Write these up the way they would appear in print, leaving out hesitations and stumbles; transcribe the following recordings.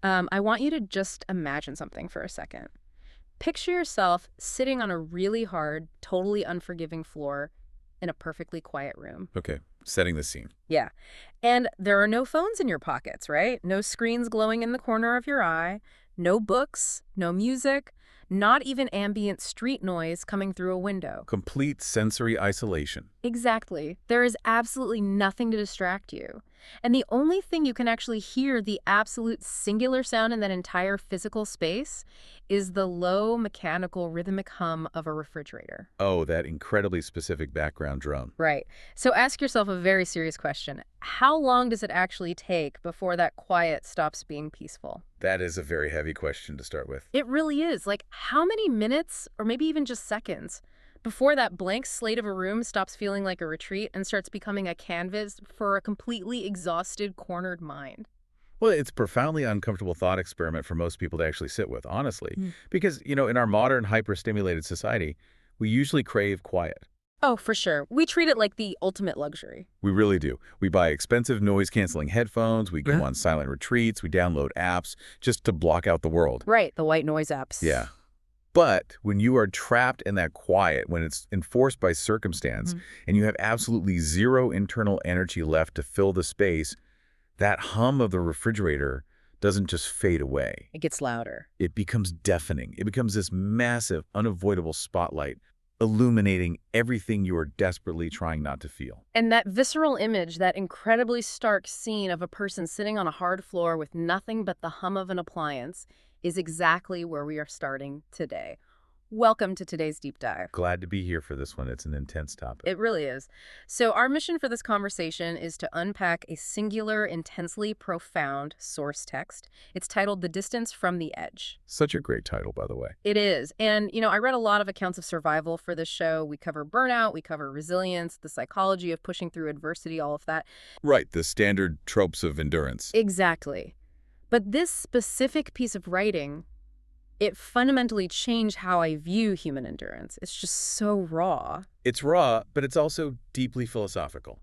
I want you to just imagine something for a second. Picture yourself sitting on a really hard, totally unforgiving floor in a perfectly quiet room. Okay, setting the scene. Yeah. And there are no phones in your pockets, right? No screens glowing in the corner of your eye, no books, no music, not even ambient street noise coming through a window. Complete sensory isolation. Exactly. There is absolutely nothing to distract you. And the only thing you can actually hear, the absolute singular sound in that entire physical space, is the low mechanical rhythmic hum of a refrigerator. Oh, that incredibly specific background drone. Right. So ask yourself a very serious question. How long does it actually take before that quiet stops being peaceful? That is a very heavy question to start with. It really is. Like, how many minutes, or maybe even just seconds, before that blank slate of a room stops feeling like a retreat and starts becoming a canvas for a completely exhausted, cornered mind? Well, it's a profoundly uncomfortable thought experiment for most people to actually sit with, honestly. Mm. Because, in our modern hyper-stimulated society, we usually crave quiet. Oh, for sure. We treat it like the ultimate luxury. We really do. We buy expensive noise-canceling headphones, we go on silent retreats, we download apps just to block out the world. Right, the white noise apps. Yeah. But when you are trapped in that quiet, when it's enforced by circumstance, and you have absolutely zero internal energy left to fill the space, that hum of the refrigerator doesn't just fade away. It gets louder. It becomes deafening. It becomes this massive, unavoidable spotlight, illuminating everything you are desperately trying not to feel. And that visceral image, that incredibly stark scene of a person sitting on a hard floor with nothing but the hum of an appliance, is exactly where we are starting today. Welcome to today's deep dive. Glad to be here for this one. It's an intense topic. It really is. So our mission for this conversation is to unpack a singular, intensely profound source text. It's titled The Distance from the Edge. Such a great title, by the way. It is. And, I read a lot of accounts of survival for this show. We cover burnout, we cover resilience, the psychology of pushing through adversity, all of that. Right, the standard tropes of endurance. Exactly. But this specific piece of writing, it fundamentally changed how I view human endurance. It's just so raw. It's raw, but it's also deeply philosophical.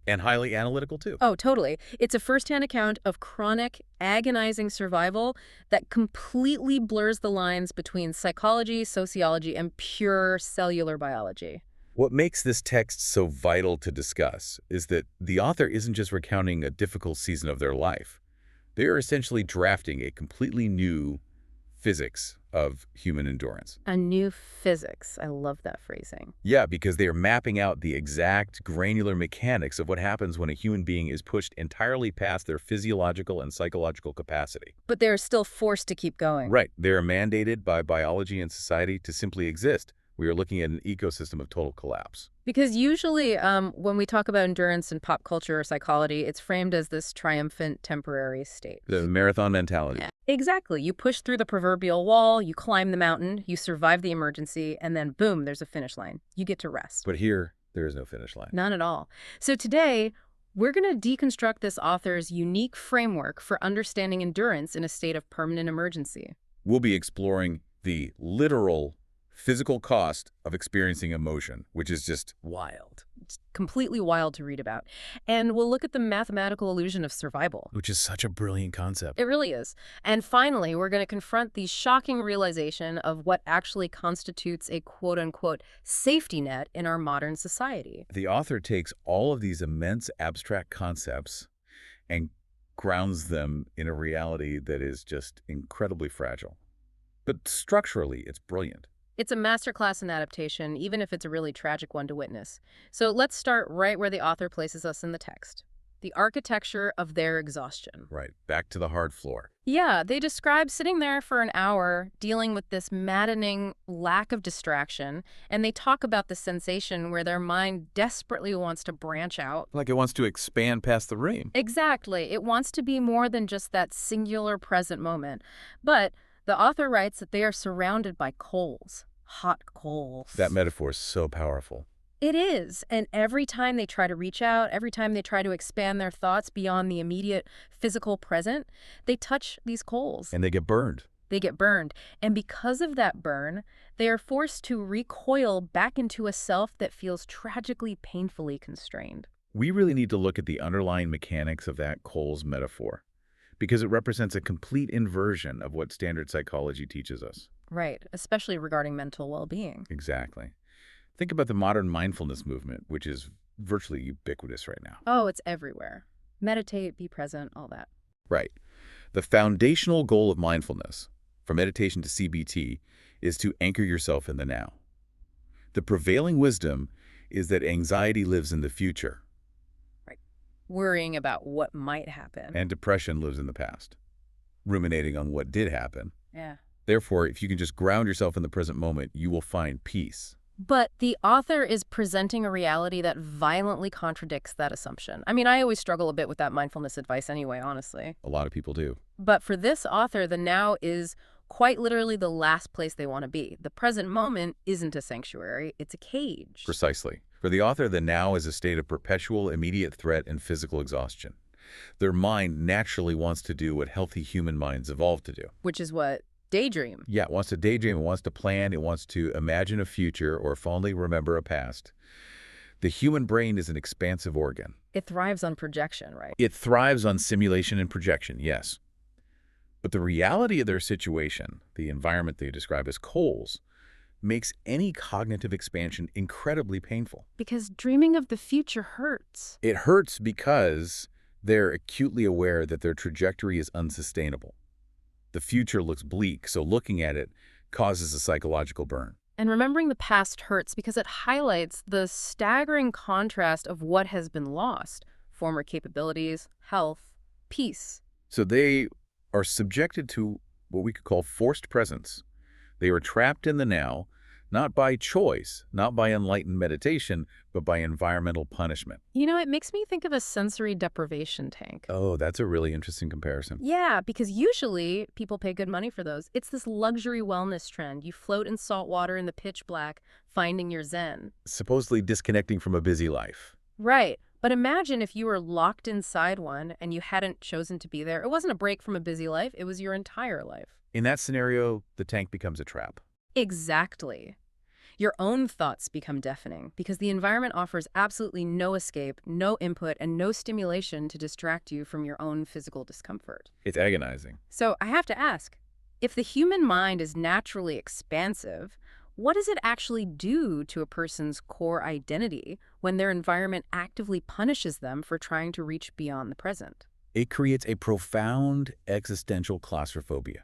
And highly analytical, too. Oh, totally. It's a firsthand account of chronic, agonizing survival that completely blurs the lines between psychology, sociology, and pure cellular biology. What makes this text so vital to discuss is that the author isn't just recounting a difficult season of their life. They are essentially drafting a completely new physics of human endurance. A new physics. I love that phrasing. Yeah, because they are mapping out the exact granular mechanics of what happens when a human being is pushed entirely past their physiological and psychological capacity. But they're still forced to keep going. Right. They are mandated by biology and society to simply exist. We are looking at an ecosystem of total collapse. Because usually when we talk about endurance in pop culture or psychology, it's framed as this triumphant temporary state. The marathon mentality. Yeah. Exactly. You push through the proverbial wall, you climb the mountain, you survive the emergency, and then boom, there's a finish line. You get to rest. But here, there is no finish line. None at all. So today, we're going to deconstruct this author's unique framework for understanding endurance in a state of permanent emergency. We'll be exploring the literal physical cost of experiencing emotion, which is just wild. It's completely wild to read about. And we'll look at the mathematical illusion of survival. Which is such a brilliant concept. It really is. And finally, we're going to confront the shocking realization of what actually constitutes a quote-unquote safety net in our modern society. The author takes all of these immense abstract concepts and grounds them in a reality that is just incredibly fragile. But structurally, it's brilliant. It's a masterclass in adaptation, even if it's a really tragic one to witness. So let's start right where the author places us in the text. The architecture of their exhaustion. Right, back to the hard floor. Yeah, they describe sitting there for an hour, dealing with this maddening lack of distraction, and they talk about the sensation where their mind desperately wants to branch out. Like it wants to expand past the ream. Exactly. It wants to be more than just that singular present moment. But the author writes that they are surrounded by coals. Hot coals. That metaphor is so powerful. It is. And every time they try to reach out, every time they try to expand their thoughts beyond the immediate physical present, they touch these coals. And they get burned. They get burned. And because of that burn, they are forced to recoil back into a self that feels tragically, painfully constrained. We really need to look at the underlying mechanics of that coals metaphor. because it represents a complete inversion of what standard psychology teaches us. Right, especially regarding mental well-being. Exactly. Think about the modern mindfulness movement, which is virtually ubiquitous right now. Oh, it's everywhere. Meditate, be present, all that. Right. The foundational goal of mindfulness, from meditation to CBT, is to anchor yourself in the now. The prevailing wisdom is that anxiety lives in the future, Right. Worrying about what might happen. and depression lives in the past, ruminating on what did happen. Yeah. Therefore, if you can just ground yourself in the present moment, you will find peace. But the author is presenting a reality that violently contradicts that assumption. I mean, I always struggle a bit with that mindfulness advice anyway, honestly. A lot of people do. But for this author, the now is quite literally the last place they want to be. The present moment isn't a sanctuary, it's a cage. Precisely. For the author, the now is a state of perpetual immediate threat and physical exhaustion. Their mind naturally wants to do what healthy human minds evolved to do. Which is what? Daydream. Yeah, it wants to daydream, it wants to plan, it wants to imagine a future or fondly remember a past. The human brain is an expansive organ. It thrives on projection, right? It thrives on simulation and projection, yes. But the reality of their situation, the environment they describe as coals, makes any cognitive expansion incredibly painful. Because dreaming of the future hurts. It hurts because they're acutely aware that their trajectory is unsustainable. The future looks bleak, so looking at it causes a psychological burn. And remembering the past hurts because it highlights the staggering contrast of what has been lost. Former capabilities, health, peace. So they are subjected to what we could call forced presence. They are trapped in the now, not by choice, not by enlightened meditation, but by environmental punishment. You know, it makes me think of a sensory deprivation tank. Oh, that's a really interesting comparison. Yeah, because usually people pay good money for those. It's this luxury wellness trend. You float in salt water in the pitch black, finding your zen. Supposedly disconnecting from a busy life. Right. But imagine if you were locked inside one and you hadn't chosen to be there. It wasn't a break from a busy life. It was your entire life. In that scenario, the tank becomes a trap. Exactly. Your own thoughts become deafening because the environment offers absolutely no escape, no input, and no stimulation to distract you from your own physical discomfort. It's agonizing. So I have to ask, if the human mind is naturally expansive, what does it actually do to a person's core identity when their environment actively punishes them for trying to reach beyond the present? It creates a profound existential claustrophobia.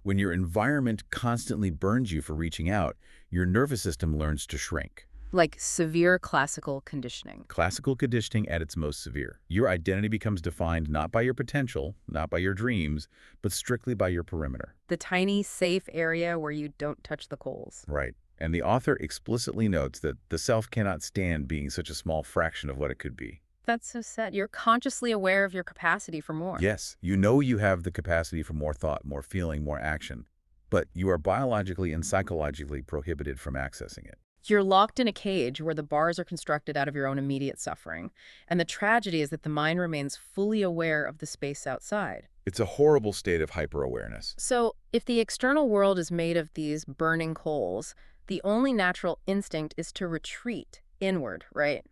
When your environment constantly burns you for reaching out, your nervous system learns to shrink. Like severe classical conditioning. Classical conditioning at its most severe. Your identity becomes defined not by your potential, not by your dreams, but strictly by your perimeter. The tiny, safe area where you don't touch the coals. Right. And the author explicitly notes that the self cannot stand being such a small fraction of what it could be. That's so sad. You're consciously aware of your capacity for more. Yes, you know you have the capacity for more thought, more feeling, more action, but you are biologically and psychologically prohibited from accessing it. You're locked in a cage where the bars are constructed out of your own immediate suffering. And the tragedy is that the mind remains fully aware of the space outside. It's a horrible state of hyper-awareness. So, if the external world is made of these burning coals, the only natural instinct is to retreat inward, right?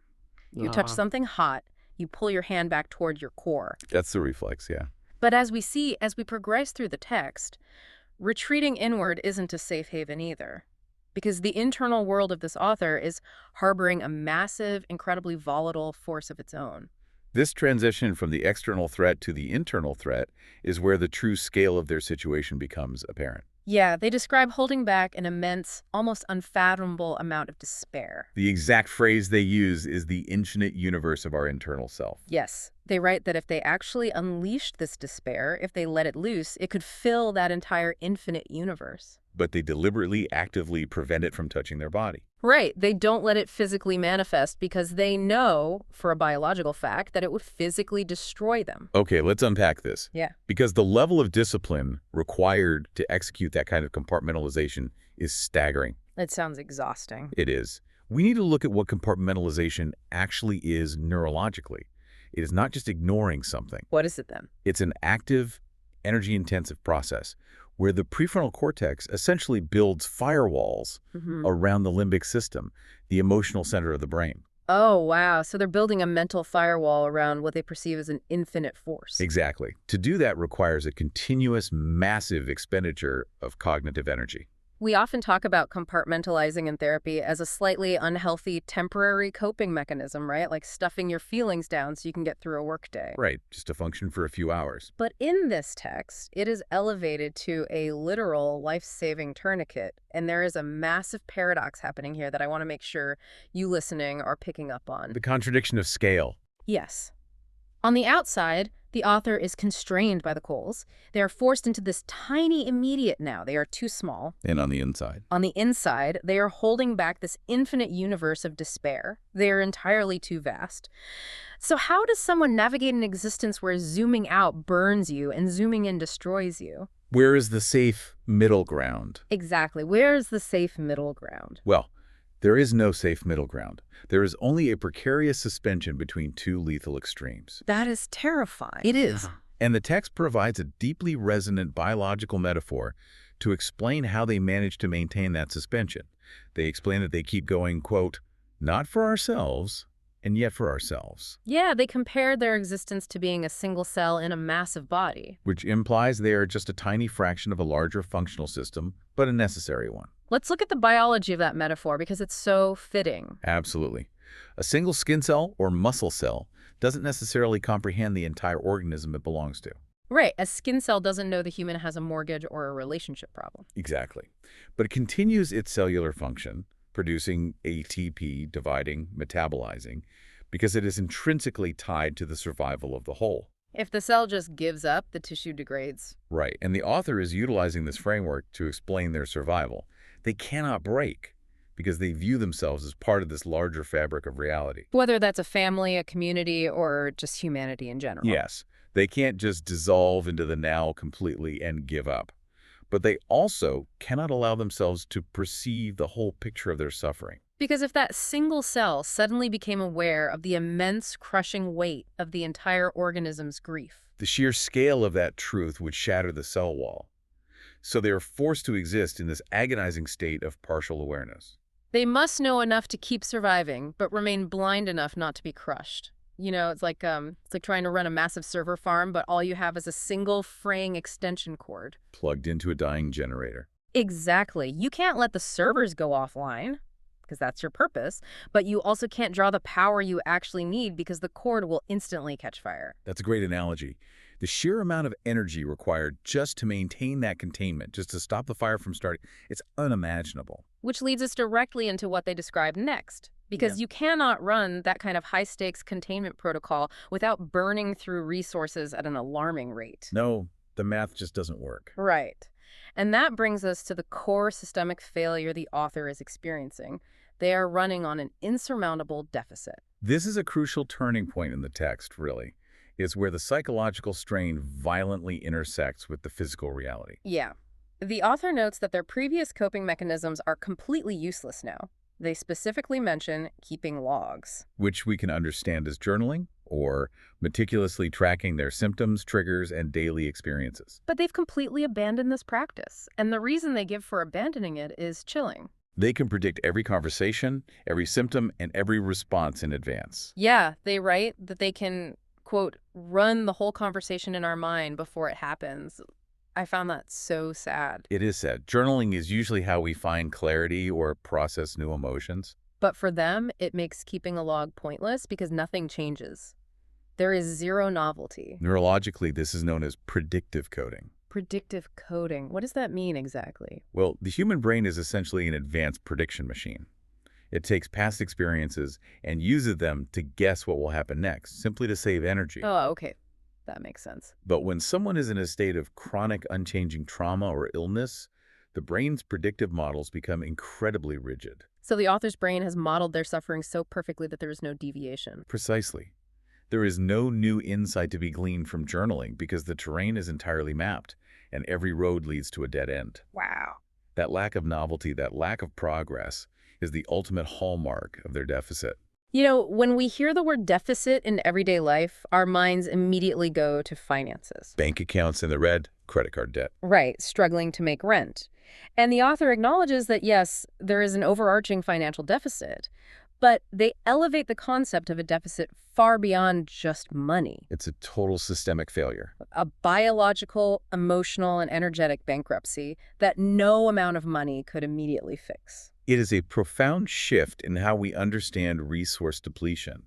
You touch something hot, you pull your hand back toward your core. That's the reflex, yeah. But as we progress through the text, retreating inward isn't a safe haven either. Because the internal world of this author is harboring a massive, incredibly volatile force of its own. This transition from the external threat to the internal threat is where the true scale of their situation becomes apparent. Yeah, they describe holding back an immense, almost unfathomable amount of despair. The exact phrase they use is the infinite universe of our internal self. Yes, they write that if they actually unleashed this despair, if they let it loose, it could fill that entire infinite universe. But they deliberately, actively prevent it from touching their body. Right, they don't let it physically manifest because they know, for a biological fact, that it would physically destroy them. Okay, let's unpack this. Yeah. Because the level of discipline required to execute that kind of compartmentalization is staggering. It sounds exhausting. It is. We need to look at what compartmentalization actually is neurologically. It is not just ignoring something. What is it then? It's an active, energy-intensive process where the prefrontal cortex essentially builds firewalls around the limbic system, the emotional center of the brain. Oh, wow. So they're building a mental firewall around what they perceive as an infinite force. Exactly. To do that requires a continuous, massive expenditure of cognitive energy. We often talk about compartmentalizing in therapy as a slightly unhealthy temporary coping mechanism, right? Like stuffing your feelings down so you can get through a workday. Right, just to function for a few hours. But in this text, it is elevated to a literal life-saving tourniquet, and there is a massive paradox happening here that I want to make sure you listening are picking up on. The contradiction of scale. Yes. On the outside, the author is constrained by the coals. They are forced into this tiny immediate now. They are too small. And on the inside. On the inside, they are holding back this infinite universe of despair. They are entirely too vast. So how does someone navigate an existence where zooming out burns you and zooming in destroys you? Where is the safe middle ground? Exactly. Where is the safe middle ground? Well, there is no safe middle ground. There is only a precarious suspension between two lethal extremes. That is terrifying. It is. And the text provides a deeply resonant biological metaphor to explain how they manage to maintain that suspension. They explain that they keep going, quote, not for ourselves, and yet for ourselves. Yeah, they compared their existence to being a single cell in a massive body. Which implies they are just a tiny fraction of a larger functional system, but a necessary one. Let's look at the biology of that metaphor because it's so fitting. Absolutely. A single skin cell or muscle cell doesn't necessarily comprehend the entire organism it belongs to. Right, a skin cell doesn't know the human has a mortgage or a relationship problem. Exactly. But it continues its cellular function, producing ATP, dividing, metabolizing, because it is intrinsically tied to the survival of the whole. If the cell just gives up, the tissue degrades. Right, and the author is utilizing this framework to explain their survival. They cannot break because they view themselves as part of this larger fabric of reality. Whether that's a family, a community, or just humanity in general. Yes, they can't just dissolve into the now completely and give up. But they also cannot allow themselves to perceive the whole picture of their suffering. Because if that single cell suddenly became aware of the immense crushing weight of the entire organism's grief. The sheer scale of that truth would shatter the cell wall. So they are forced to exist in this agonizing state of partial awareness. They must know enough to keep surviving, but remain blind enough not to be crushed. You know, it's like trying to run a massive server farm, but all you have is a single fraying extension cord. Plugged into a dying generator. Exactly. You can't let the servers go offline, because that's your purpose, but you also can't draw the power you actually need because the cord will instantly catch fire. That's a great analogy. The sheer amount of energy required just to maintain that containment, just to stop the fire from starting, it's unimaginable. Which leads us directly into what they describe next. Because you cannot run that kind of high-stakes containment protocol without burning through resources at an alarming rate. No, the math just doesn't work. Right. And that brings us to the core systemic failure the author is experiencing. They are running on an insurmountable deficit. This is a crucial turning point in the text, really. It's where the psychological strain violently intersects with the physical reality. Yeah. The author notes that their previous coping mechanisms are completely useless now. They specifically mention keeping logs. Which we can understand as journaling or meticulously tracking their symptoms, triggers, and daily experiences. But they've completely abandoned this practice. And the reason they give for abandoning it is chilling. They can predict every conversation, every symptom, and every response in advance. Yeah, they write that they can, quote, run the whole conversation in our mind before it happens. I found that so sad. It is sad. Journaling is usually how we find clarity or process new emotions. But for them, it makes keeping a log pointless because nothing changes. There is zero novelty. Neurologically, this is known as predictive coding. Predictive coding. What does that mean exactly? Well, the human brain is essentially an advanced prediction machine. It takes past experiences and uses them to guess what will happen next, simply to save energy. Oh, okay. That makes sense. But when someone is in a state of chronic, unchanging trauma or illness, the brain's predictive models become incredibly rigid. So the author's brain has modeled their suffering so perfectly that there is no deviation. Precisely. There is no new insight to be gleaned from journaling because the terrain is entirely mapped, and every road leads to a dead end. Wow. That lack of novelty, that lack of progress, is the ultimate hallmark of their deficit. You know, when we hear the word deficit in everyday life, our minds immediately go to finances. Bank accounts in the red, credit card debt. Right, struggling to make rent. And the author acknowledges that, yes, there is an overarching financial deficit, But they elevate the concept of a deficit far beyond just money. It's a total systemic failure. A biological, emotional, and energetic bankruptcy that no amount of money could immediately fix. It is a profound shift in how we understand resource depletion.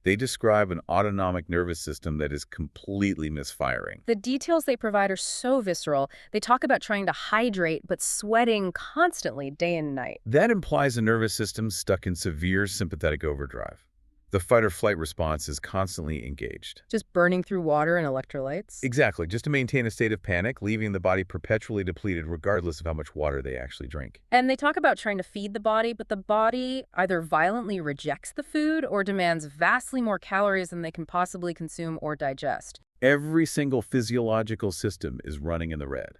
They describe an autonomic nervous system that is completely misfiring. The details they provide are so visceral. They talk about trying to hydrate, but sweating constantly day and night. That implies a nervous system stuck in severe sympathetic overdrive. The fight-or-flight response is constantly engaged. Just burning through water and electrolytes. Exactly, just to maintain a state of panic, leaving the body perpetually depleted regardless of how much water they actually drink. And they talk about trying to feed the body, but the body either violently rejects the food or demands vastly more calories than they can possibly consume or digest. Every single physiological system is running in the red.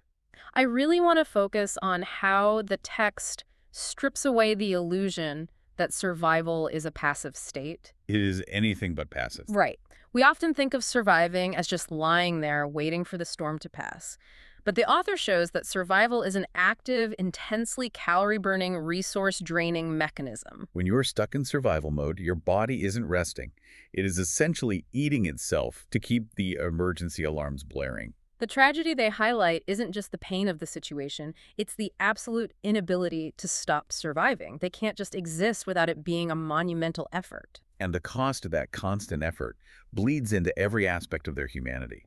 I really want to focus on how the text strips away the illusion that survival is a passive state. It is anything but passive. Right. We often think of surviving as just lying there waiting for the storm to pass. But the author shows that survival is an active, intensely calorie-burning, resource-draining mechanism. When you're stuck in survival mode, your body isn't resting. It is essentially eating itself to keep the emergency alarms blaring. The tragedy they highlight isn't just the pain of the situation, it's the absolute inability to stop surviving. They can't just exist without it being a monumental effort. And the cost of that constant effort bleeds into every aspect of their humanity.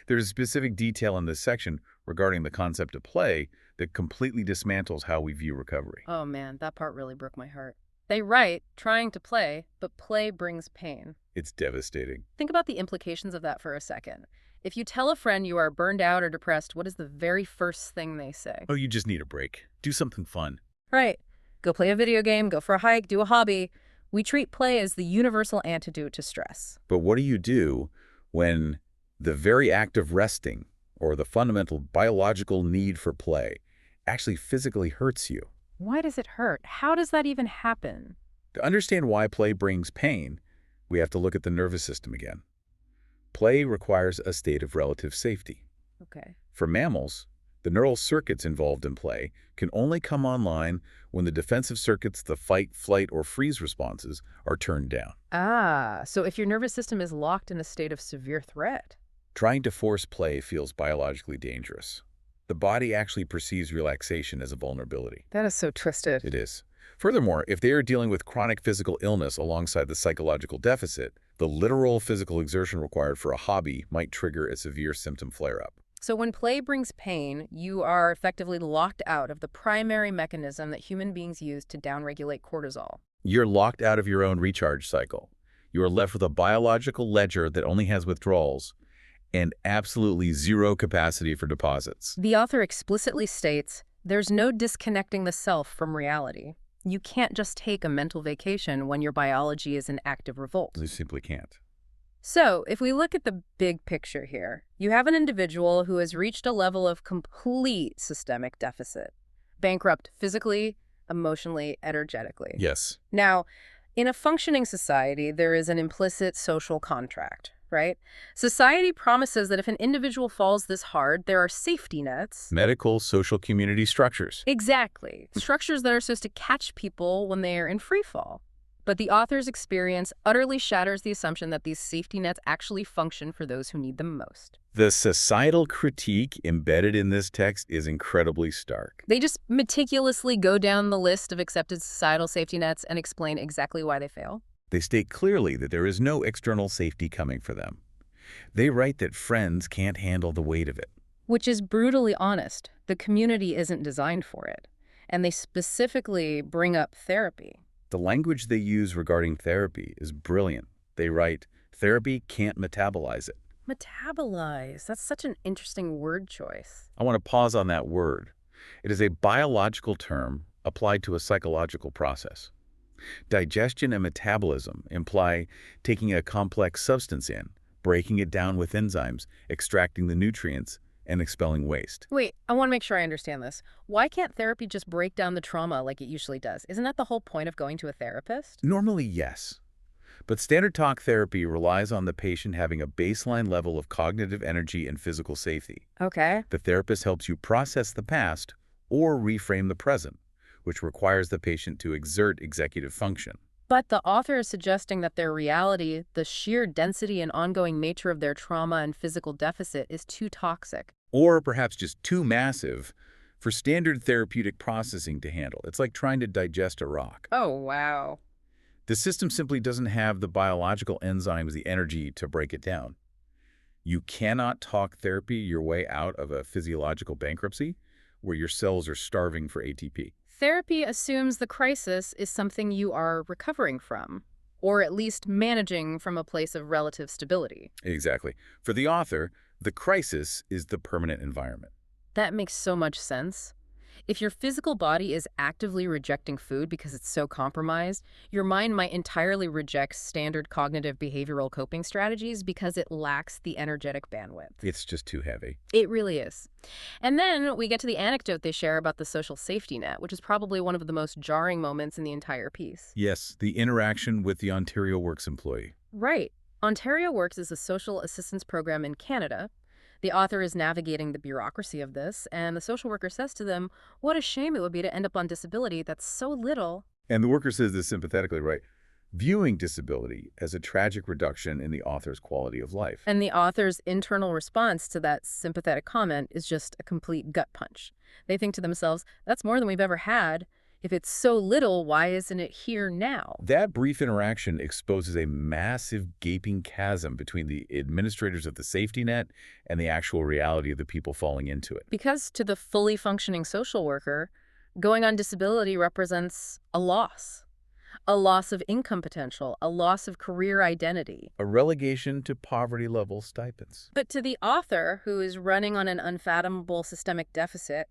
There's a specific detail in this section regarding the concept of play that completely dismantles how we view recovery. Oh man, that part really broke my heart. They write, trying to play, but play brings pain. It's devastating. Think about the implications of that for a second. If you tell a friend you are burned out or depressed, what is the very first thing they say? Oh, you just need a break. Do something fun. Right. Go play a video game, go for a hike, do a hobby. We treat play as the universal antidote to stress. But what do you do when the very act of resting, or the fundamental biological need for play, actually physically hurts you? Why does it hurt? How does that even happen? To understand why play brings pain, we have to look at the nervous system again. Play requires a state of relative safety. Okay. For mammals, the neural circuits involved in play can only come online when the defensive circuits, the fight, flight, or freeze responses, are turned down. Ah, so if your nervous system is locked in a state of severe threat. Trying to force play feels biologically dangerous. The body actually perceives relaxation as a vulnerability. That is so twisted. It is. Furthermore, if they are dealing with chronic physical illness alongside the psychological deficit, the literal physical exertion required for a hobby might trigger a severe symptom flare-up. So when play brings pain, you are effectively locked out of the primary mechanism that human beings use to downregulate cortisol. You're locked out of your own recharge cycle. You are left with a biological ledger that only has withdrawals and absolutely zero capacity for deposits. The author explicitly states, there's no disconnecting the self from reality. You can't just take a mental vacation when your biology is in active revolt. You simply can't. So, if we look at the big picture here, you have an individual who has reached a level of complete systemic deficit, bankrupt physically, emotionally, energetically. Yes. Now, in a functioning society, there is an implicit social contract, right? Society promises that if an individual falls this hard, there are safety nets. Medical, social, community structures. Exactly. Structures that are supposed to catch people when they are in free fall. But the author's experience utterly shatters the assumption that these safety nets actually function for those who need them most. The societal critique embedded in this text is incredibly stark. They just meticulously go down the list of accepted societal safety nets and explain exactly why they fail. They state clearly that there is no external safety coming for them. They write that friends can't handle the weight of it. Which is brutally honest. The community isn't designed for it. And they specifically bring up therapy. The language they use regarding therapy is brilliant. They write, therapy can't metabolize it. Metabolize. That's such an interesting word choice. I want to pause on that word. It is a biological term applied to a psychological process. Digestion and metabolism imply taking a complex substance in, breaking it down with enzymes, extracting the nutrients, and expelling waste. Wait, I want to make sure I understand this. Why can't therapy just break down the trauma like it usually does? Isn't that the whole point of going to a therapist? Normally, yes. But standard talk therapy relies on the patient having a baseline level of cognitive energy and physical safety. Okay. The therapist helps you process the past or reframe the present, which requires the patient to exert executive function. But the author is suggesting that their reality, the sheer density and ongoing nature of their trauma and physical deficit, is too toxic. Or perhaps just too massive for standard therapeutic processing to handle. It's like trying to digest a rock. Oh, wow. The system simply doesn't have the biological enzymes, the energy to break it down. You cannot talk therapy your way out of a physiological bankruptcy where your cells are starving for ATP. Therapy assumes the crisis is something you are recovering from, or at least managing from a place of relative stability. Exactly. For the author, the crisis is the permanent environment. That makes so much sense. If your physical body is actively rejecting food because it's so compromised, your mind might entirely reject standard cognitive behavioral coping strategies because it lacks the energetic bandwidth. It's just too heavy. It really is. And then we get to the anecdote they share about the social safety net, which is probably one of the most jarring moments in the entire piece. Yes, the interaction with the Ontario Works employee. Right. Ontario Works is a social assistance program in Canada. The author is navigating the bureaucracy of this, and the social worker says to them, what a shame it would be to end up on disability that's so little. And the worker says this sympathetically, right? Viewing disability as a tragic reduction in the author's quality of life. And the author's internal response to that sympathetic comment is just a complete gut punch. They think to themselves, that's more than we've ever had. If it's so little, why isn't it here now? That brief interaction exposes a massive gaping chasm between the administrators of the safety net and the actual reality of the people falling into it. Because to the fully functioning social worker, going on disability represents a loss of income potential, a loss of career identity. A relegation to poverty-level stipends. But to the author, who is running on an unfathomable systemic deficit,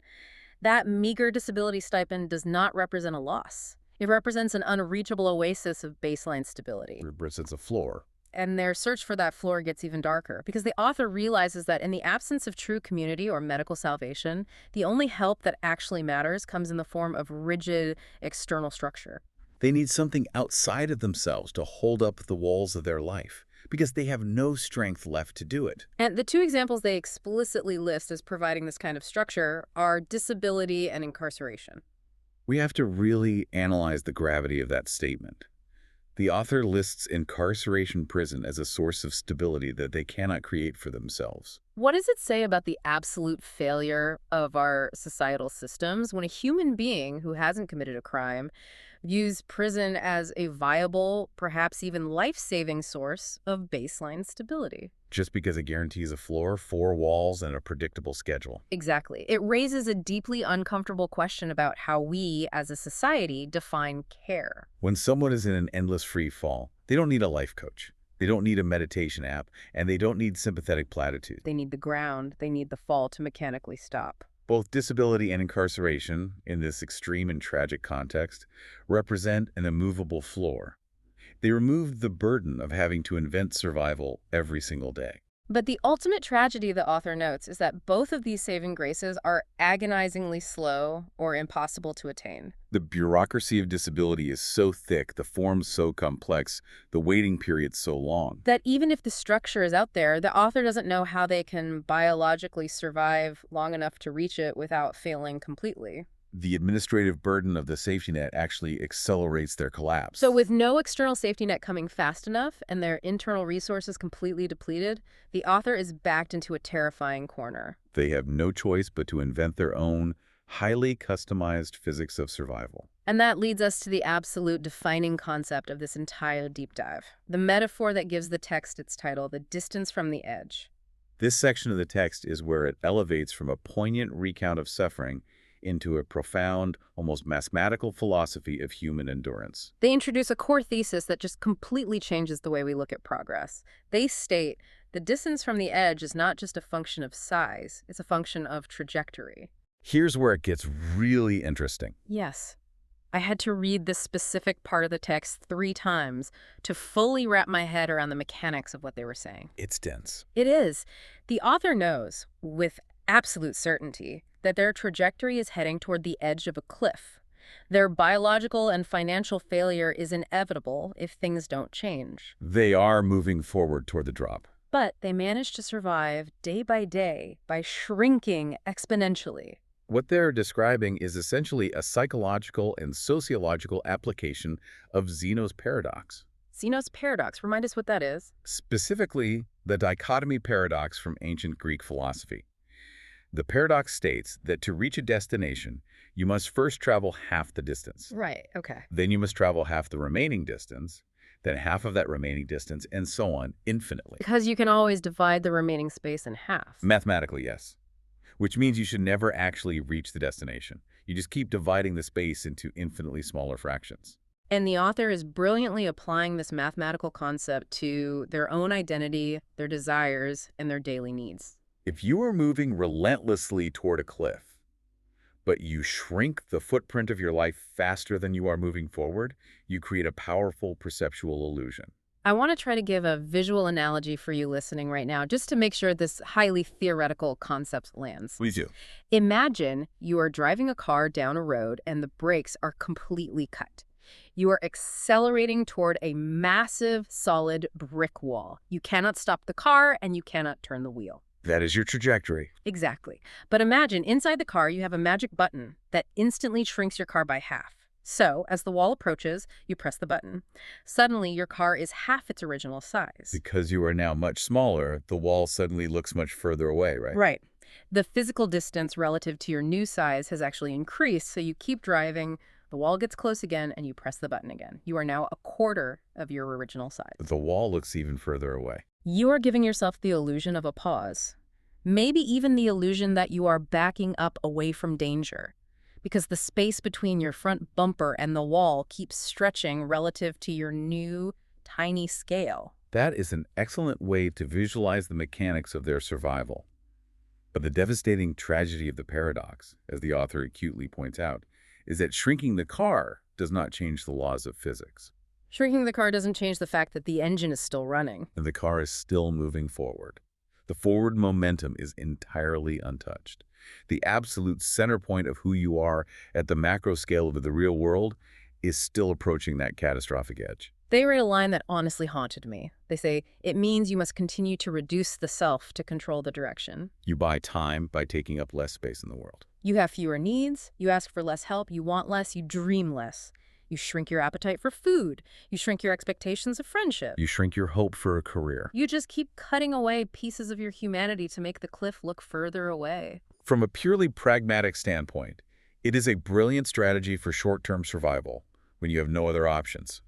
that meager disability stipend does not represent a loss. It represents an unreachable oasis of baseline stability. It represents a floor. And their search for that floor gets even darker, because the author realizes that in the absence of true community or medical salvation, the only help that actually matters comes in the form of rigid external structure. They need something outside of themselves to hold up the walls of their life, because they have no strength left to do it. And the two examples they explicitly list as providing this kind of structure are disability and incarceration. We have to really analyze the gravity of that statement. The author lists incarceration prison as a source of stability that they cannot create for themselves. What does it say about the absolute failure of our societal systems when a human being who hasn't committed a crime views prison as a viable, perhaps even life-saving source of baseline stability? Just because it guarantees a floor, four walls, and a predictable schedule. Exactly. It raises a deeply uncomfortable question about how we, as a society, define care. When someone is in an endless free fall, they don't need a life coach. They don't need a meditation app, and they don't need sympathetic platitudes. They need the ground. They need the fall to mechanically stop. Both disability and incarceration, in this extreme and tragic context, represent an immovable floor. They removed the burden of having to invent survival every single day. But the ultimate tragedy, the author notes, is that both of these saving graces are agonizingly slow or impossible to attain. The bureaucracy of disability is so thick, the forms so complex, the waiting period so long. That even if the structure is out there, the author doesn't know how they can biologically survive long enough to reach it without failing completely. The administrative burden of the safety net actually accelerates their collapse. So with no external safety net coming fast enough and their internal resources completely depleted, the author is backed into a terrifying corner. They have no choice but to invent their own, highly customized physics of survival. And that leads us to the absolute defining concept of this entire deep dive, the metaphor that gives the text its title, The Distance from the Edge. This section of the text is where it elevates from a poignant recount of suffering into a profound, almost mathematical philosophy of human endurance. They introduce a core thesis that just completely changes the way we look at progress. They state the distance from the edge is not just a function of size, it's a function of trajectory. Here's where it gets really interesting. Yes. I had to read this specific part of the text 3 times to fully wrap my head around the mechanics of what they were saying. It's dense. It is. The author knows, with absolute certainty, that their trajectory is heading toward the edge of a cliff. Their biological and financial failure is inevitable if things don't change. They are moving forward toward the drop. But they manage to survive day by day by shrinking exponentially. What they're describing is essentially a psychological and sociological application of Zeno's paradox, Zeno's paradox. Remind us what that is. specifically the dichotomy paradox from ancient Greek philosophy. The paradox states that to reach a destination, you must first travel half the distance. Right, okay. Then you must travel half the remaining distance, then half of that remaining distance, and so on infinitely. Because you can always divide the remaining space in half. Mathematically, yes. Which means you should never actually reach the destination. You just keep dividing the space into infinitely smaller fractions. And the author is brilliantly applying this mathematical concept to their own identity, their desires, and their daily needs. If you are moving relentlessly toward a cliff, but you shrink the footprint of your life faster than you are moving forward, you create a powerful perceptual illusion. I want to try to give a visual analogy for you listening right now, just to make sure this highly theoretical concept lands. Please do. Imagine you are driving a car down a road and the brakes are completely cut. You are accelerating toward a massive, solid brick wall. You cannot stop the car and you cannot turn the wheel. That is your trajectory. Exactly. But imagine inside the car you have a magic button that instantly shrinks your car by half. So, as the wall approaches, you press the button. Suddenly, your car is half its original size. Because you are now much smaller, the wall suddenly looks much further away, right? Right. The physical distance relative to your new size has actually increased, so you keep driving, the wall gets close again, and you press the button again. You are now a quarter of your original size. The wall looks even further away. You are giving yourself the illusion of a pause. Maybe even the illusion that you are backing up away from danger, because the space between your front bumper and the wall keeps stretching relative to your new, tiny scale. That is an excellent way to visualize the mechanics of their survival. But the devastating tragedy of the paradox, as the author acutely points out, is that shrinking the car does not change the laws of physics. Shrinking the car doesn't change the fact that the engine is still running. And the car is still moving forward. The forward momentum is entirely untouched. The absolute center point of who you are at the macro scale of the real world is still approaching that catastrophic edge. They read a line that honestly haunted me. They say, it means you must continue to reduce the self to control the direction. You buy time by taking up less space in the world. You have fewer needs, you ask for less help, you want less, you dream less. You shrink your appetite for food. You shrink your expectations of friendship. You shrink your hope for a career. You just keep cutting away pieces of your humanity to make the cliff look further away. From a purely pragmatic standpoint, it is a brilliant strategy for short-term survival when you have no other options.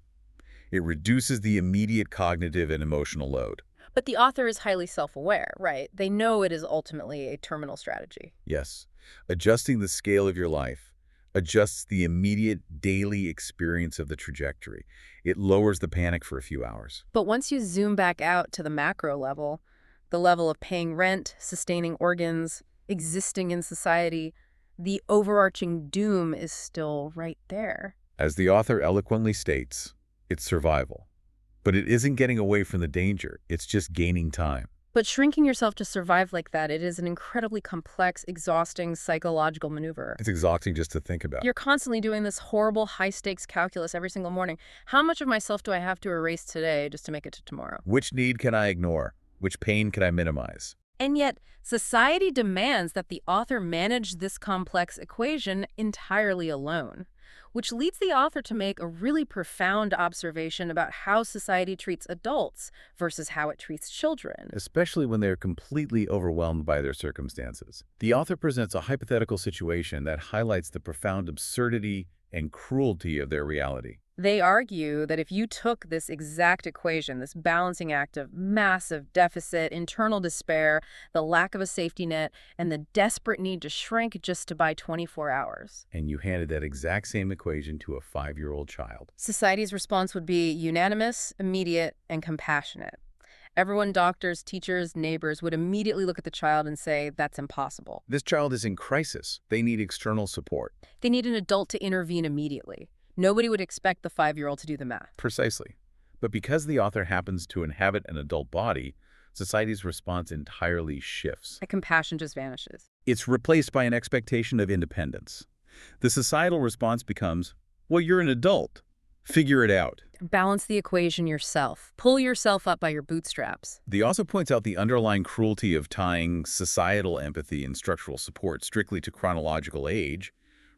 It reduces the immediate cognitive and emotional load. But the author is highly self-aware, right? They know it is ultimately a terminal strategy. Yes, adjusting the scale of your life adjusts the immediate daily experience of the trajectory. It lowers the panic for a few hours. But once you zoom back out to the macro level, the level of paying rent, sustaining organs, existing in society, the overarching doom is still right there. As the author eloquently states, it's survival. But it isn't getting away from the danger, it's just gaining time. But shrinking yourself to survive like that, it is an incredibly complex, exhausting psychological maneuver. It's exhausting just to think about. You're constantly doing this horrible high-stakes calculus every single morning. How much of myself do I have to erase today just to make it to tomorrow? Which need can I ignore? Which pain can I minimize? And yet, society demands that the author manage this complex equation entirely alone, which leads the author to make a really profound observation about how society treats adults versus how it treats children. Especially when they're completely overwhelmed by their circumstances. The author presents a hypothetical situation that highlights the profound absurdity and cruelty of their reality. They argue that if you took this exact equation, this balancing act of massive deficit, internal despair, the lack of a safety net, and the desperate need to shrink just to buy 24 hours, And you handed that exact same equation to a 5-year-old child. society's response would be unanimous, immediate, and compassionate. Everyone, doctors, teachers, neighbors, would immediately look at the child and say, that's impossible. This child is in crisis. They need external support. They need an adult to intervene immediately. Nobody would expect the 5-year-old to do the math. Precisely. But because the author happens to inhabit an adult body, society's response entirely shifts. The compassion just vanishes. It's replaced by an expectation of independence. The societal response becomes, well, you're an adult. Figure it out. Balance the equation yourself. Pull yourself up by your bootstraps. The author points out the underlying cruelty of tying societal empathy and structural support strictly to chronological age,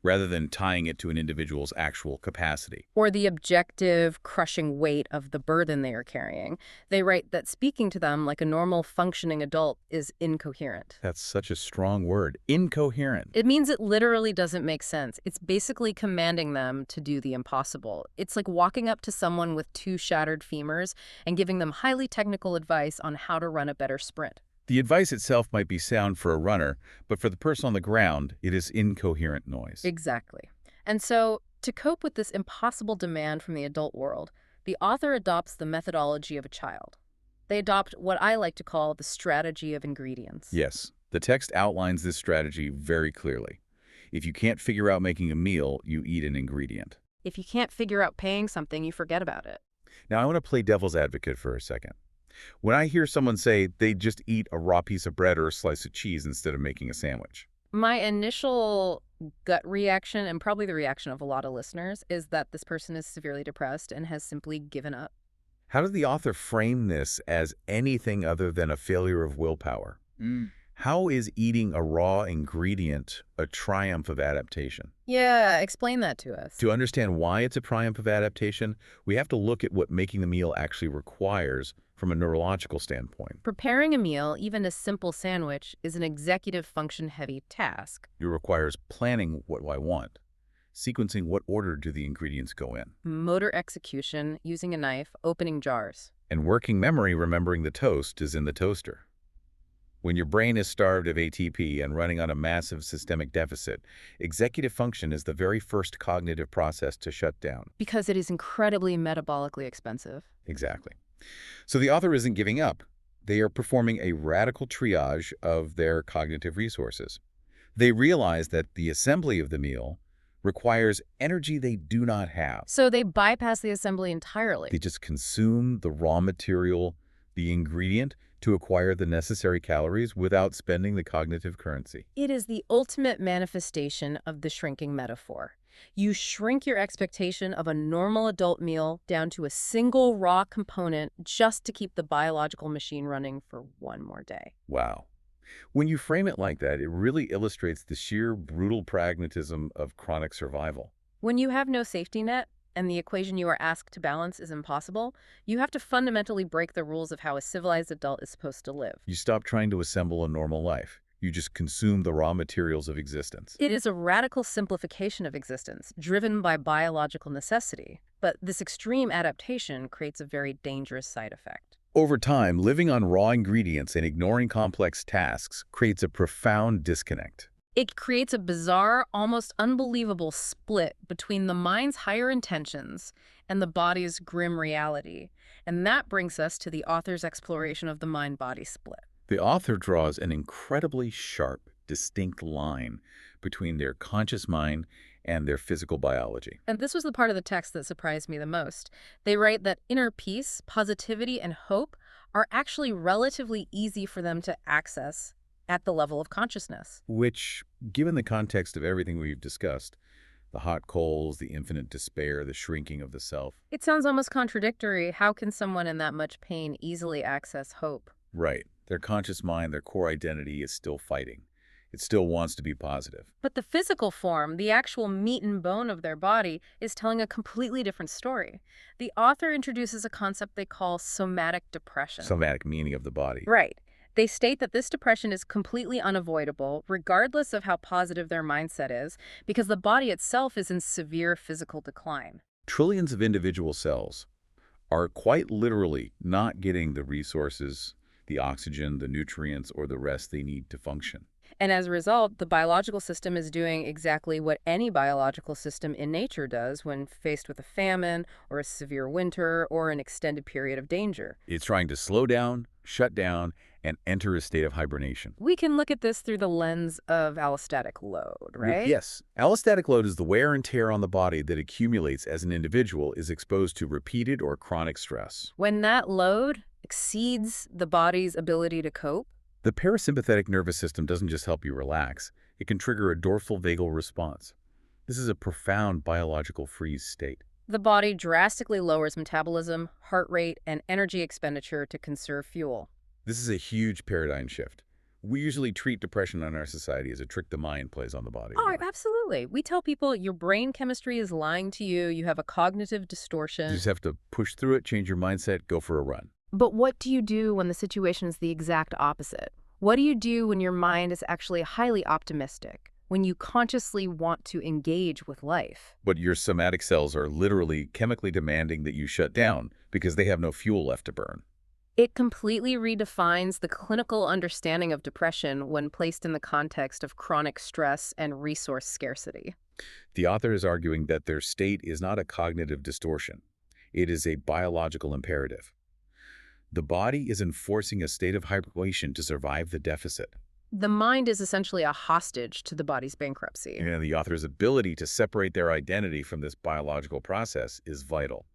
rather than tying it to an individual's actual capacity. Or the objective, crushing weight of the burden they are carrying. They write that speaking to them like a normal, functioning adult is incoherent. That's such a strong word. Incoherent. It means it literally doesn't make sense. It's basically commanding them to do the impossible. It's like walking up to someone with two shattered femurs and giving them highly technical advice on how to run a better sprint. The advice itself might be sound for a runner, but for the person on the ground, it is incoherent noise. Exactly. And so, to cope with this impossible demand from the adult world, the author adopts the methodology of a child. They adopt what I like to call the strategy of ingredients. Yes, the text outlines this strategy very clearly. If you can't figure out making a meal, you eat an ingredient. If you can't figure out paying something, you forget about it. Now, I want to play devil's advocate for a second. When I hear someone say they just eat a raw piece of bread or a slice of cheese instead of making a sandwich, My initial gut reaction, and probably the reaction of a lot of listeners, is that this person is severely depressed and has simply given up. how does the author frame this as anything other than a failure of willpower? How is eating a raw ingredient a triumph of adaptation? Yeah, explain that to us. To understand why it's a triumph of adaptation, we have to look at what making the meal actually requires from a neurological standpoint. Preparing a meal, even a simple sandwich, is an executive function-heavy task. It requires planning what I want, sequencing what order do the ingredients go in, Motor execution, using a knife, opening jars. and working memory remembering the toast is in the toaster. When your brain is starved of ATP and running on a massive systemic deficit, executive function is the very first cognitive process to shut down. Because it is incredibly metabolically expensive. Exactly. So the author isn't giving up. They are performing a radical triage of their cognitive resources. They realize that the assembly of the meal requires energy they do not have. So they bypass the assembly entirely. They just consume the raw material, the ingredient, to acquire the necessary calories without spending the cognitive currency. It is the ultimate manifestation of the shrinking metaphor. You shrink your expectation of a normal adult meal down to a single raw component just to keep the biological machine running for one more day. Wow. When you frame it like that, it really illustrates the sheer brutal pragmatism of chronic survival. When you have no safety net and the equation you are asked to balance is impossible, you have to fundamentally break the rules of how a civilized adult is supposed to live. You stop trying to assemble a normal life. You just consume the raw materials of existence. It is a radical simplification of existence, driven by biological necessity. But this extreme adaptation creates a very dangerous side effect. Over time, living on raw ingredients and ignoring complex tasks creates a profound disconnect. It creates a bizarre, almost unbelievable split between the mind's higher intentions and the body's grim reality. And that brings us to the author's exploration of the mind-body split. The author draws an incredibly sharp, distinct line between their conscious mind and their physical biology. And this was the part of the text that surprised me the most. They write that inner peace, positivity, and hope are actually relatively easy for them to access at the level of consciousness. Which, given the context of everything we've discussed, the hot coals, the infinite despair, the shrinking of the self. It sounds almost contradictory. How can someone in that much pain easily access hope? Right. Their conscious mind, their core identity is still fighting. It still wants to be positive. But the physical form, the actual meat and bone of their body, is telling a completely different story. The author introduces a concept they call somatic depression. Somatic meaning of the body. Right. They state that this depression is completely unavoidable, regardless of how positive their mindset is, because the body itself is in severe physical decline. Trillions of individual cells are quite literally not getting the resources, the oxygen, the nutrients, or the rest they need to function. And as a result, the biological system is doing exactly what any biological system in nature does when faced with a famine or a severe winter or an extended period of danger. It's trying to slow down, shut down, and enter a state of hibernation. We can look at this through the lens of allostatic load, right? Yes. Allostatic load is the wear and tear on the body that accumulates as an individual is exposed to repeated or chronic stress. When that load exceeds the body's ability to cope, The parasympathetic nervous system doesn't just help you relax, it can trigger a dorsal vagal response. This is a profound biological freeze state. The body drastically lowers metabolism, heart rate, and energy expenditure to conserve fuel. This is a huge paradigm shift. We usually treat depression in our society as a trick the mind plays on the body. Oh, absolutely. We tell people your brain chemistry is lying to you, you have a cognitive You distortion. just have to push through it, change your mindset, go for a run. But what do you do when the situation is the exact opposite? What do you do when your mind is actually highly optimistic? When you consciously want to engage with life? But your somatic cells are literally chemically demanding that you shut down because they have no fuel left to burn. It completely redefines the clinical understanding of depression when placed in the context of chronic stress and resource scarcity. The author is arguing that their state is not a cognitive distortion. It is a biological imperative. The body is enforcing a state of hibernation to survive the deficit. The mind is essentially a hostage to the body's bankruptcy. And the author's ability to separate their identity from this biological process is vital.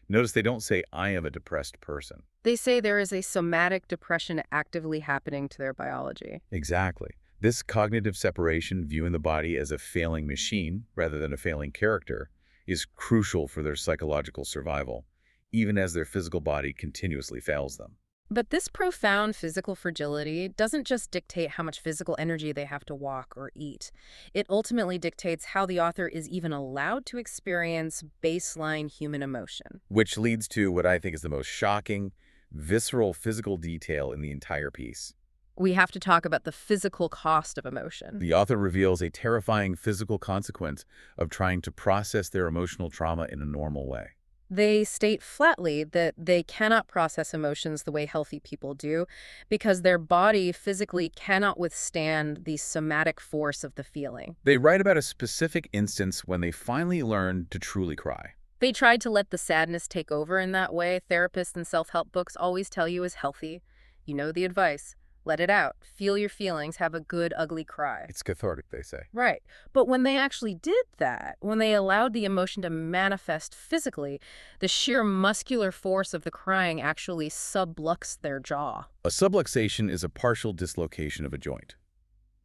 Notice they don't say, I am a depressed person. They say there is a somatic depression actively happening to their biology. Exactly. This cognitive separation, viewing the body as a failing machine rather than a failing character, is crucial for their psychological survival, even as their physical body continuously fails them. But this profound physical fragility doesn't just dictate how much physical energy they have to walk or eat. It ultimately dictates how the author is even allowed to experience baseline human emotion. Which leads to what I think is the most shocking, visceral physical detail in the entire piece. We have to talk about the physical cost of emotion. The author reveals a terrifying physical consequence of trying to process their emotional trauma in a normal way. They state flatly that they cannot process emotions the way healthy people do because their body physically cannot withstand the somatic force of the feeling. They write about a specific instance when they finally learned to truly cry. They tried to let the sadness take over in that way therapists and self-help books always tell you is healthy. You know the advice. Let it out. Feel your feelings. Have a good, ugly cry. It's cathartic, they say. Right. But when they actually did that, when they allowed the emotion to manifest physically, the sheer muscular force of the crying actually subluxed their jaw. A subluxation is a partial dislocation of a joint.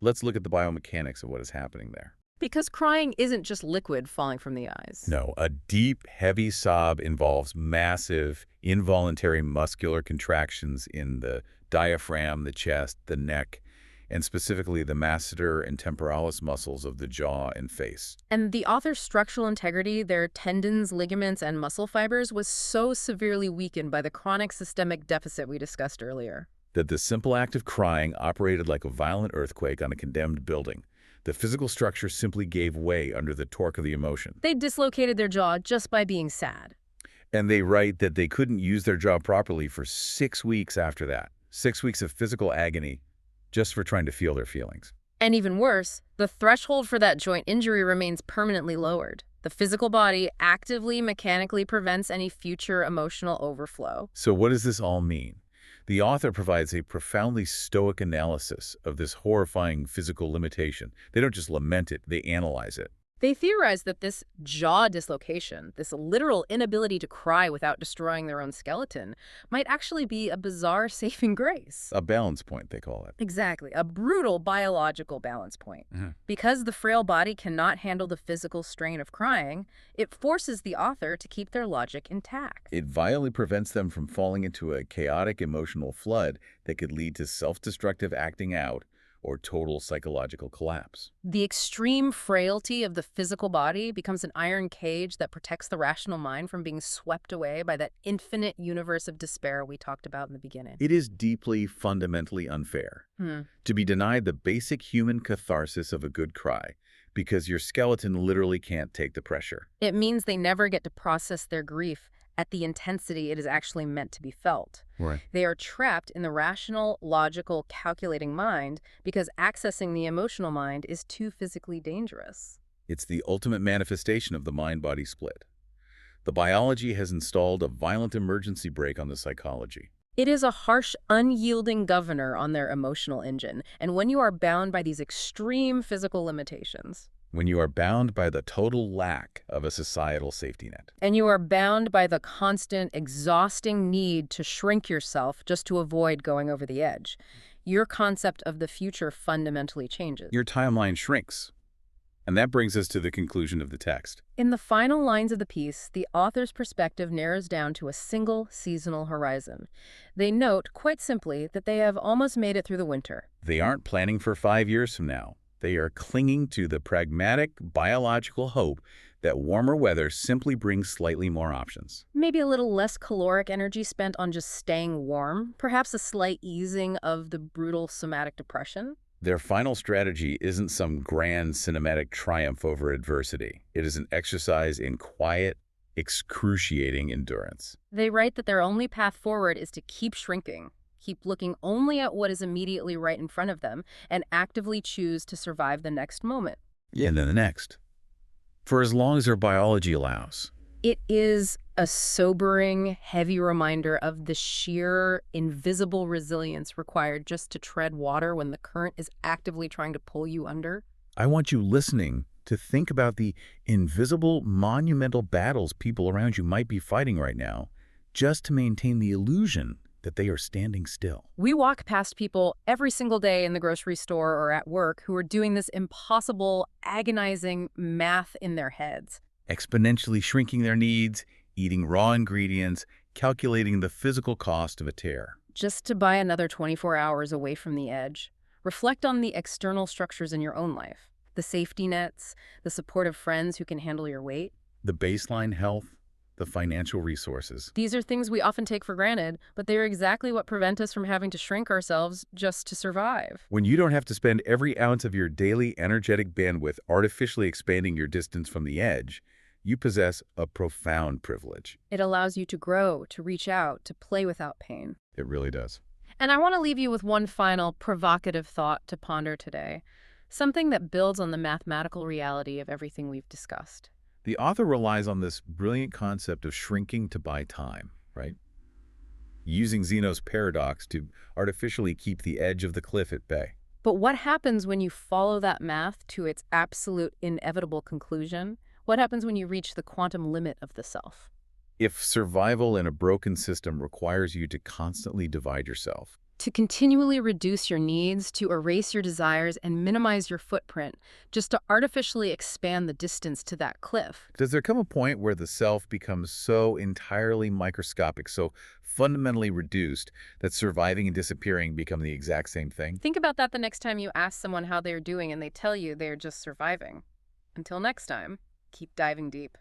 Let's look at the biomechanics of what is happening there. Because crying isn't just liquid falling from the eyes. No, a deep, heavy sob involves massive, involuntary muscular contractions in the diaphragm, the chest, the neck, and specifically the masseter and temporalis muscles of the jaw and face. And the author's structural integrity, their tendons, ligaments, and muscle fibers, was so severely weakened by the chronic systemic deficit we discussed earlier. That the simple act of crying operated like a violent earthquake on a condemned building. The physical structure simply gave way under the torque of the emotion. They dislocated their jaw just by being sad. And they write that they couldn't use their jaw properly for 6 weeks after that. 6 weeks of physical agony just for trying to feel their feelings. And even worse, the threshold for that joint injury remains permanently lowered. The physical body actively, mechanically prevents any future emotional overflow. So what does this all mean? The author provides a profoundly stoic analysis of this horrifying physical limitation. They don't just lament it, they analyze it. They theorize that this jaw dislocation, this literal inability to cry without destroying their own skeleton, might actually be a bizarre saving grace. A balance point, they call it. Exactly, a brutal biological balance point. Mhm. Because the frail body cannot handle the physical strain of crying, it forces the author to keep their logic intact. It violently prevents them from falling into a chaotic emotional flood that could lead to self-destructive acting out or total psychological collapse. The extreme frailty of the physical body becomes an iron cage that protects the rational mind from being swept away by that infinite universe of despair we talked about in the beginning. It is deeply, fundamentally unfair to be denied the basic human catharsis of a good cry because your skeleton literally can't take the pressure. It means they never get to process their grief at the intensity it is actually meant to be felt. Right. They are trapped in the rational, logical, calculating mind because accessing the emotional mind is too physically dangerous. It's the ultimate manifestation of the mind-body split. The biology has installed a violent emergency brake on the psychology. It is a harsh, unyielding governor on their emotional engine, and when you are bound by these extreme physical limitations, When you are bound by the total lack of a societal safety net. and you are bound by the constant, exhausting need to shrink yourself just to avoid going over the edge, your concept of the future fundamentally changes. Your timeline shrinks. And that brings us to the conclusion of the text. In the final lines of the piece, the author's perspective narrows down to a single seasonal horizon. They note, quite simply, that they have almost made it through the winter. They aren't planning for 5 years from now. They are clinging to the pragmatic, biological hope that warmer weather simply brings slightly more options. Maybe a little less caloric energy spent on just staying warm, perhaps a slight easing of the brutal somatic depression. Their final strategy isn't some grand cinematic triumph over adversity. It is an exercise in quiet, excruciating endurance. They write that their only path forward is to keep shrinking, keep looking only at what is immediately right in front of them, and actively choose to survive the next moment. Yeah. And then the next. For as long as their biology allows. It is a sobering, heavy reminder of the sheer, invisible resilience required just to tread water when the current is actively trying to pull you under. I want you listening to think about the invisible, monumental battles people around you might be fighting right now, just to maintain the illusion that they are standing still. We walk past people every single day in the grocery store or at work who are doing this impossible, agonizing math in their heads. Exponentially shrinking their needs, eating raw ingredients, calculating the physical cost of a tear. Just to buy another 24 hours away from the edge. Reflect on the external structures in your own life. The safety nets, the supportive friends who can handle your weight. The baseline health, the financial resources. These are things we often take for granted, but they are exactly what prevent us from having to shrink ourselves just to survive. When you don't have to spend every ounce of your daily energetic bandwidth artificially expanding your distance from the edge, you possess a profound privilege. It allows you to grow, to reach out, to play without pain. It really does. And I want to leave you with one final provocative thought to ponder today, something that builds on the mathematical reality of everything we've discussed. The author relies on this brilliant concept of shrinking to buy time, right? Using Zeno's paradox to artificially keep the edge of the cliff at bay. But what happens when you follow that math to its absolute inevitable conclusion? What happens when you reach the quantum limit of the self? If survival in a broken system requires you to constantly divide yourself, To continually reduce your needs, to erase your desires, and minimize your footprint, just to artificially expand the distance to that cliff. does there come a point where the self becomes so entirely microscopic, so fundamentally reduced, that surviving and disappearing become the exact same thing? Think about that the next time you ask someone how they're doing and they tell you they're just surviving. Until next time, keep diving deep.